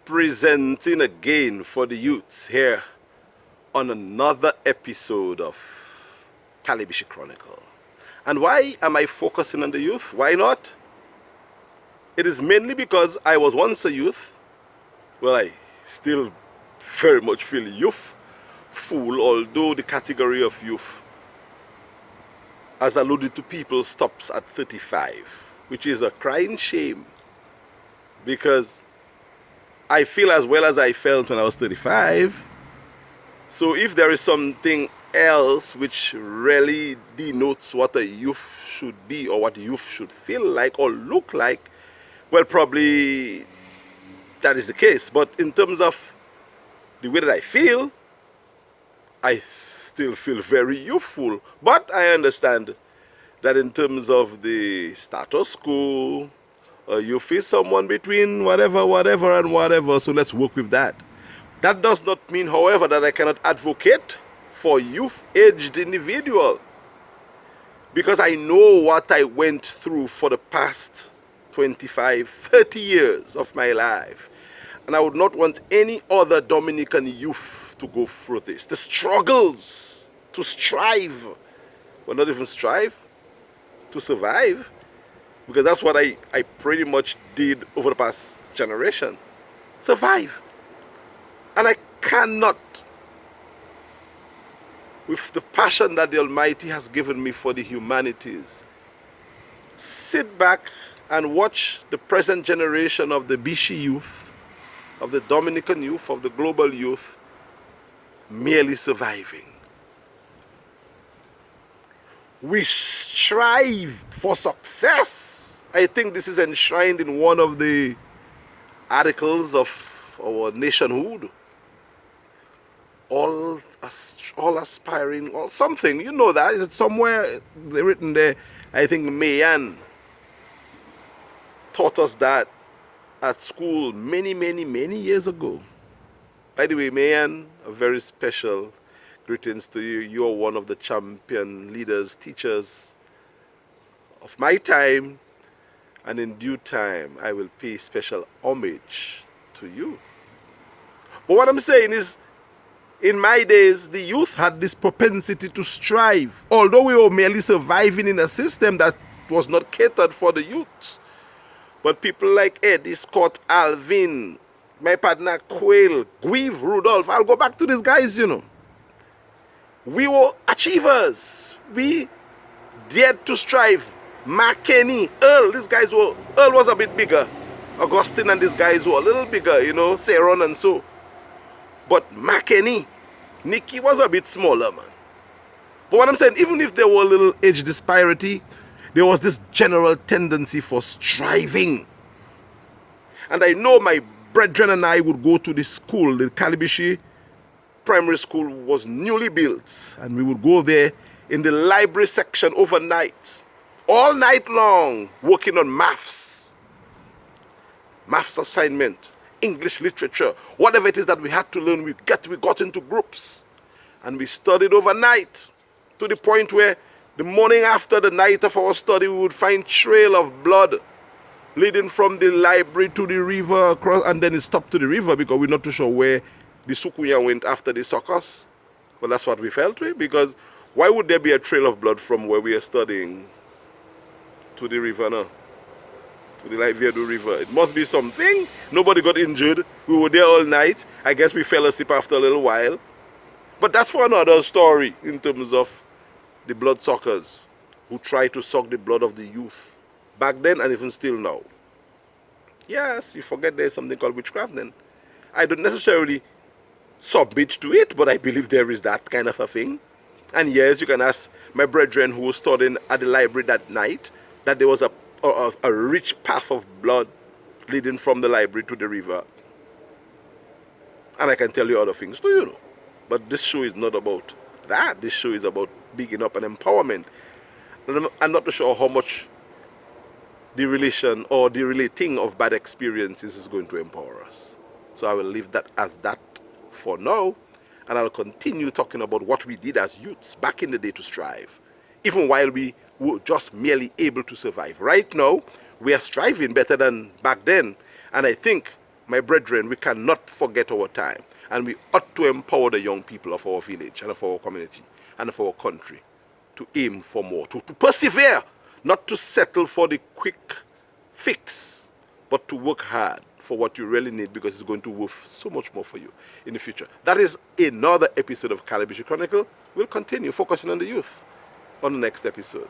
presenting again for the youths here on another episode of Calibishie Chronicle. And why am I focusing on the youth? Why not? It is mainly because I was once a youth. Well, I still very much feel youthful, although the category of youth, as alluded to people, stops at 35, which is a crying shame, because I feel as well as I felt when I was 35. So if there is something else which really denotes what a youth should be or what youth should feel like or look like, well, probably that is the case. But in terms of the way that I still feel very youthful. But I understand that in terms of the status quo, youth is someone between whatever and whatever, so let's work with that. That does not mean, however, that I cannot advocate for youth-aged individual, because I know what I went through for the past 25, 30 years of my life, and I would not want any other Dominican youth to go through this. The struggles to strive, well, not even strive, to survive, because that's what I pretty much did over the past generation. Survive. And I cannot, with the passion that the Almighty has given me for the humanities, sit back and watch the present generation of the Bishi youth, of the Dominican youth, of the global youth, merely surviving. We strive for success. I think this is enshrined in one of the articles of our nationhood. All aspiring, or something, you know that. It's somewhere written there. I think Mayan taught us that at school many years ago. By the way, Mayan, a very special greetings to you. You're one of the champion leaders, teachers of my time, and in due time I will pay special homage to you. But what I'm saying is, in my days, the youth had this propensity to strive, although we were merely surviving in a system that was not catered for the youth. But people like Eddie, Scott, Alvin, my partner Quail, Guive, Rudolph, I'll go back to these guys, you know. We were achievers. We dared to strive. McKinney, Earl, Earl was a bit bigger. Augustine and these guys were a little bigger, you know, Saron and so. But McKinney, Nicky was a bit smaller, man. But what I'm saying, even if there were a little age disparity, there was this general tendency for striving. And I know my brethren and I would go to the school. The Calibishie primary school was newly built, and we would go there in the library section overnight, all night long, working on maths assignment, English literature, whatever it is that we had to learn. We got into groups and we studied overnight, to the point where the morning after the night of our study, we would find trail of blood leading from the library to the river across, and then it stopped to the river because we're not too sure where the Sukuya went after the circus. Well, that's what we felt with, because why would there be a trail of blood from where we are studying to the river now? To the Viaduct River. It must be something. Nobody got injured. We were there all night. I guess we fell asleep after a little while. But that's for another story in terms of the bloodsuckers who try to suck the blood of the youth back then and even still now. Yes, you forget there's something called witchcraft then. I don't necessarily submit to it, but I believe there is that kind of a thing. And yes, you can ask my brethren who were studying at the library that night that there was a rich path of blood leading from the library to the river. And I can tell you other things too, you know. But this show is not about that. This show is about bigging up and empowerment. And I'm not too sure how much the relation or the relating of bad experiences is going to empower us. So I will leave that as that for now, and I'll continue talking about what we did as youths back in the day to strive, even while we were just merely able to survive. Right now, we are striving better than back then, and I think My brethren, we cannot forget our time, and we ought to empower the young people of our village and of our community and of our country to aim for more, to persevere, not to settle for the quick fix, but to work hard for what you really need, because it's going to worth so much more for you in the future. That is another episode of Calibishie Chronicle. We'll continue focusing on the youth on the next episode.